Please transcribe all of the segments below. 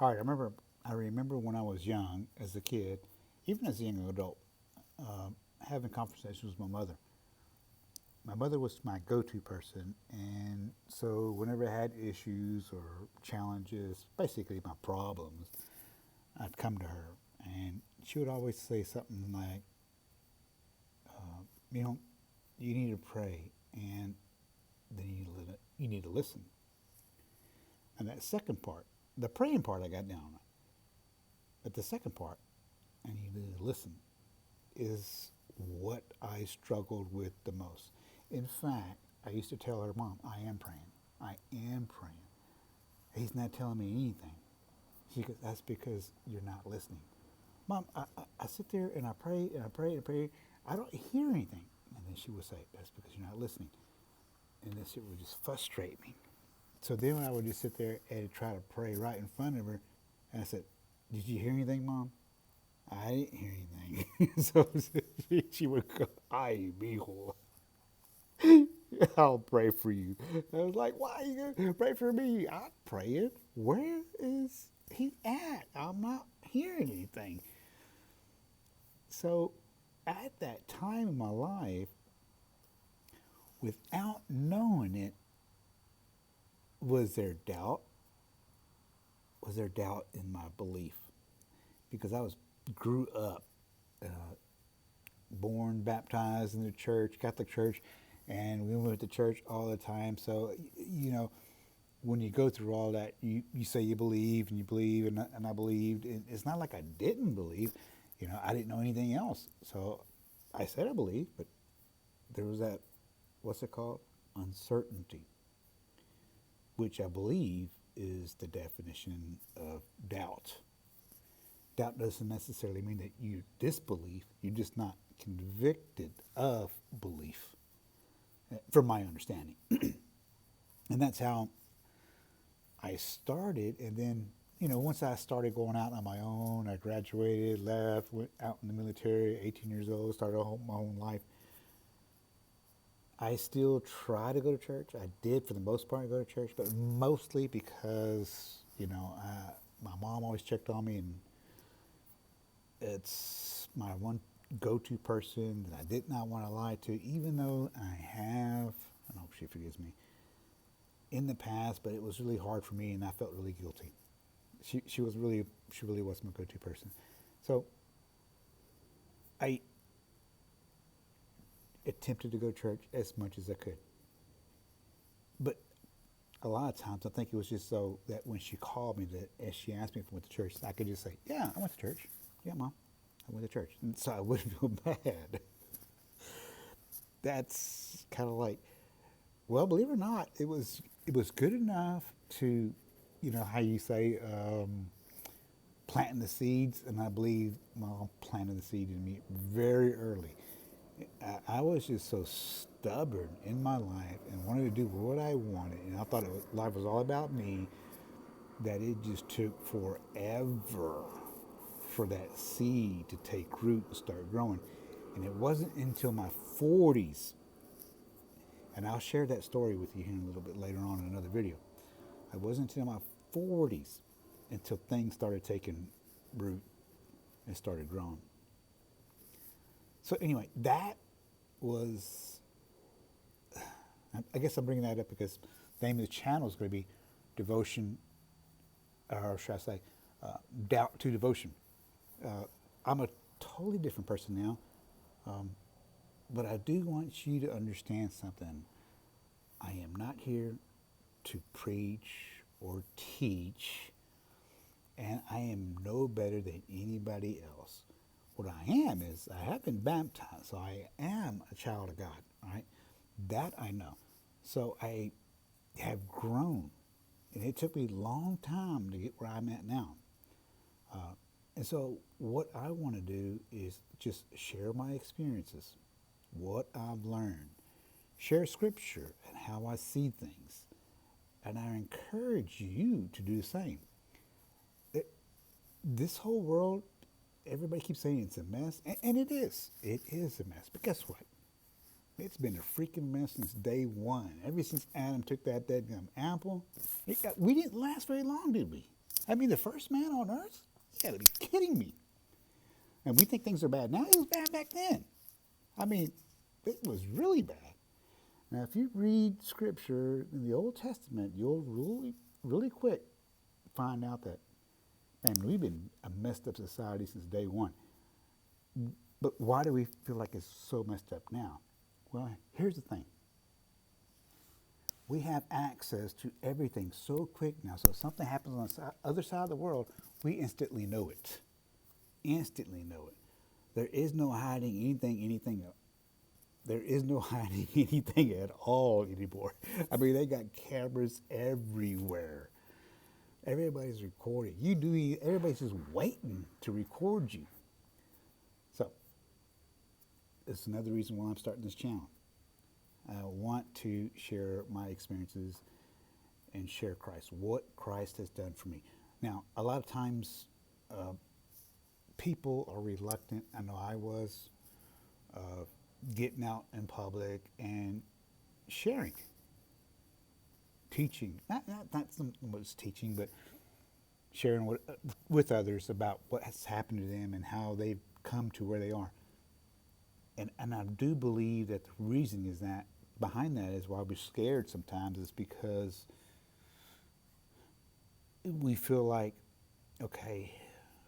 All right, I remember when I was young, as a kid, even as a young adult, having conversations with my mother. My mother was my go-to person, and so whenever I had issues or challenges, basically my problems, I'd come to her, and she would always say something like, "You know, you need to pray, and then you need to listen." And that second part, the praying part, I got down, but the second part, and you need to listen, is what I struggled with the most. In fact, I used to tell her, "Mom, I am praying. I am praying. He's not telling me anything." She goes, "That's because you're not listening." "Mom, I sit there and I pray and I pray and I pray. I don't hear anything." And then she would say, "That's because you're not listening." And this shit would just frustrate me. So then I would just sit there and try to pray right in front of her. And I said, "Did you hear anything, Mom?" "I didn't hear anything." So she would go, "Ay, mijo, I'll pray for you." I was like, "Why are you going to pray for me? I'm praying. Where is he at? I'm not hearing anything." So at that time in my life, without knowing it, was there doubt? Was there doubt in my belief? Because I was grew up, uh, born, baptized in the church, Catholic church, and we went to church all the time. So, when you go through all that, you say you believe and you believe, and I believed. And it's not like I didn't believe. I didn't know anything else. So I said I believe, but there was that, what's it called? Uncertainty, which I believe is the definition of doubt. Doubt doesn't necessarily mean that you disbelieve, you're just not convicted of belief, from my understanding. And that's how I started. And then, once I started going out on my own, I graduated, left, went out in the military, 18 years old, started my own life. I still try to go to church. I did, for the most part, go to church, but mostly because, my mom always checked on me, and it's my one go-to person that I did not want to lie to, even though I hope she forgives me, in the past, but it was really hard for me, and I felt really guilty. She really was my go-to person. So I attempted to go to church as much as I could, but a lot of times I think it was just so that when she called me, that as she asked me if I went to church, I could just say, "Yeah, I went to church. Yeah, Mom, I went to church," and so I wouldn't feel bad. That's kind of like, well, believe it or not, it was good enough to, how you say, planting the seeds, and I believe Mom planted the seed in me very early. I was just so stubborn in my life and wanted to do what I wanted, and I thought life was all about me, that it just took forever for that seed to take root and start growing. And it wasn't until my 40s, and I'll share that story with you here a little bit later on in another video. It wasn't until my 40s until things started taking root and started growing. So anyway, that was, I guess I'm bringing that up because the name of the channel is going to be Devotion, or should I say, Doubt to Devotion. Uh, I'm a totally different person now, but I do want you to understand something. I am not here to preach or teach, and I am no better than anybody else. What I am is I have been baptized, so I am a child of God. All right, that I know. So I have grown, and it took me a long time to get where I'm at now. And so what I want to do is just share my experiences, what I've learned, share scripture and how I see things, and I encourage you to do the same. It, this whole world, everybody keeps saying it's a mess, and it is. It is a mess. But guess what? It's been a freaking mess since day one. Ever since Adam took that dead gum apple, we didn't last very long, did we? I mean, the first man on earth? You gotta be kidding me. And we think things are bad now. It was bad back then. I mean, it was really bad. Now, if you read scripture in the Old Testament, you'll really quick find out that, man, we've been a messed up society since day one. But why do we feel like it's so messed up now? Well, here's the thing. We have access to everything so quick now. So if something happens on the other side of the world, we instantly know it. Instantly know it. There is no hiding anything. There is no hiding anything at all anymore. I mean, they got cameras everywhere. Everybody's recording. Everybody's just waiting to record you. So, it's another reason why I'm starting this channel. I want to share my experiences and share Christ, what Christ has done for me. Now, a lot of times, people are reluctant. I know I was getting out in public and sharing, teaching. Not so much teaching, but sharing with others about what has happened to them and how they've come to where they are. And I do believe that the reason is that behind that is why we're scared sometimes is because we feel like, okay,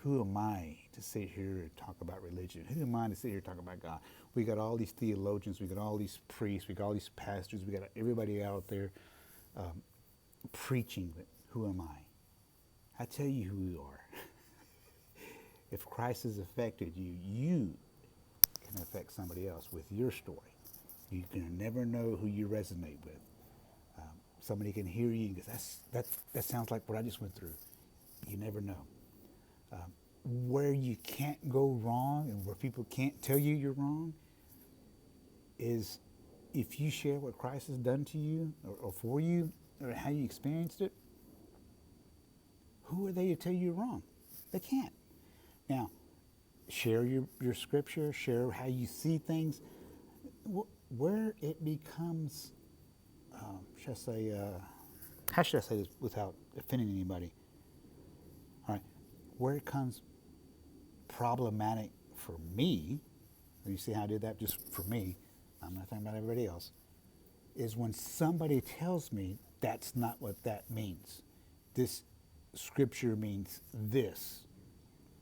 who am I to sit here and talk about religion? Who am I to sit here and talk about God? We got all these theologians, we got all these priests, we got all these pastors, we got everybody out there preaching. But who am I? I tell you who you are. If Christ has affected you, you can affect somebody else with your story. You can never know who you resonate with. Somebody can hear you and go, that sounds like what I just went through. You never know. Where you can't go wrong and where people can't tell you you're wrong is if you share what Christ has done to you or for you or how you experienced it. Who are they to tell you you're wrong? They can't. Now, share your scripture, share how you see things. Where it becomes, how should I say this without offending anybody? All right, where it comes problematic for me, you see how I did that just for me, I'm not talking about everybody else, is when somebody tells me that's not what that means. This scripture means this,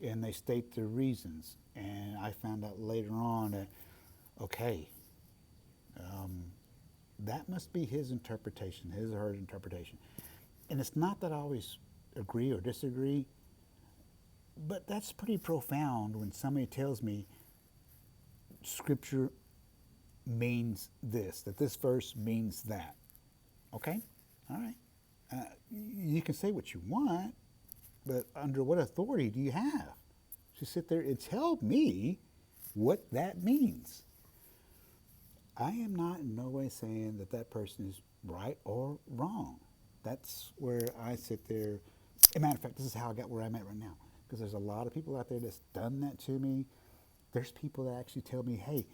and they state their reasons. And I found out later on that, okay, that must be his interpretation, his or her interpretation. And it's not that I always agree or disagree, but that's pretty profound when somebody tells me scripture means this, that this verse means that. Okay? All right. You can say what you want, but under what authority do you have to sit there and tell me what that means? I am not in no way saying that that person is right or wrong. That's where I sit there. As a matter of fact, this is how I got where I'm at right now. Because there's a lot of people out there that's done that to me. There's people that actually tell me, hey,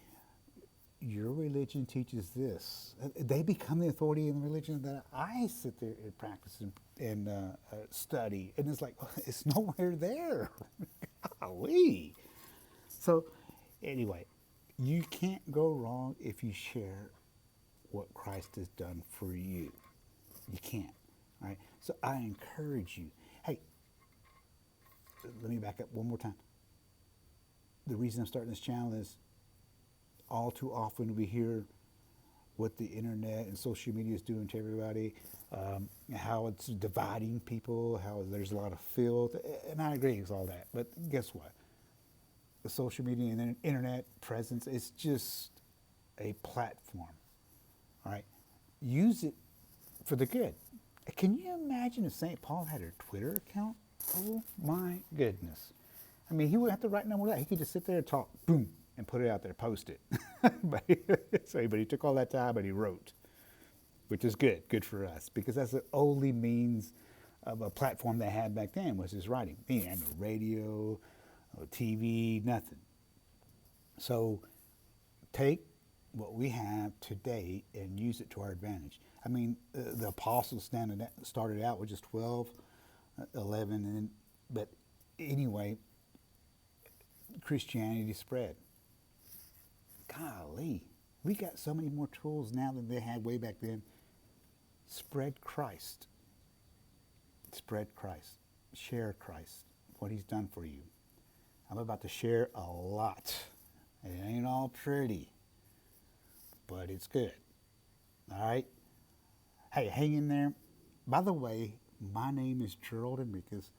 your religion teaches this. They become the authority in the religion that I sit there and practice and study. And it's like, it's nowhere there. Golly. So anyway, you can't go wrong if you share what Christ has done for you. You can't. All right. So I encourage you. Hey, let me back up one more time. The reason I'm starting this channel is all too often we hear what the internet and social media is doing to everybody, how it's dividing people, how there's a lot of filth, and I agree with all that. But guess what? The social media and the internet presence is just a platform. All right, use it for the good. Can you imagine if St. Paul had a Twitter account? Oh my goodness! I mean, he wouldn't have to write no more of that. He could just sit there and talk, boom, and put it out there, post it. but he took all that time and he wrote, which is good for us, because that's the only means of a platform they had back then was his writing. He had no radio, no TV, nothing. So take what we have today and use it to our advantage. I mean, the apostles started out with just 12 11, and then, but anyway, Christianity spread. Golly, we got so many more tools now than they had way back then. Spread Christ. Spread Christ. Share Christ, what he's done for you. I'm about to share a lot. It ain't all pretty, but it's good. All right? Hey, hang in there. By the way, my name is Gerald Enriquez.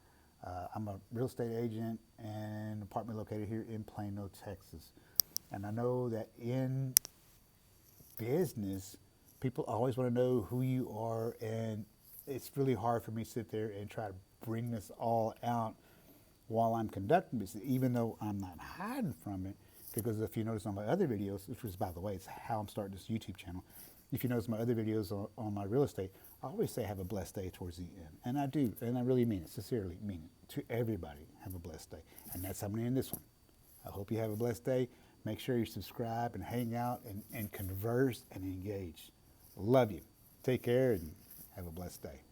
I'm a real estate agent and an apartment located here in Plano, Texas. And I know that in business, people always want to know who you are, and it's really hard for me to sit there and try to bring this all out while I'm conducting business, even though I'm not hiding from it. Because if you notice on my other videos, which was, by the way, it's how I'm starting this YouTube channel. If you notice my other videos on my real estate, I always say have a blessed day towards the end. And I do, and I really mean it, sincerely mean it. To everybody, have a blessed day. And that's how I'm going to end this one. I hope you have a blessed day. Make sure you subscribe and hang out and converse and engage. Love you. Take care and have a blessed day.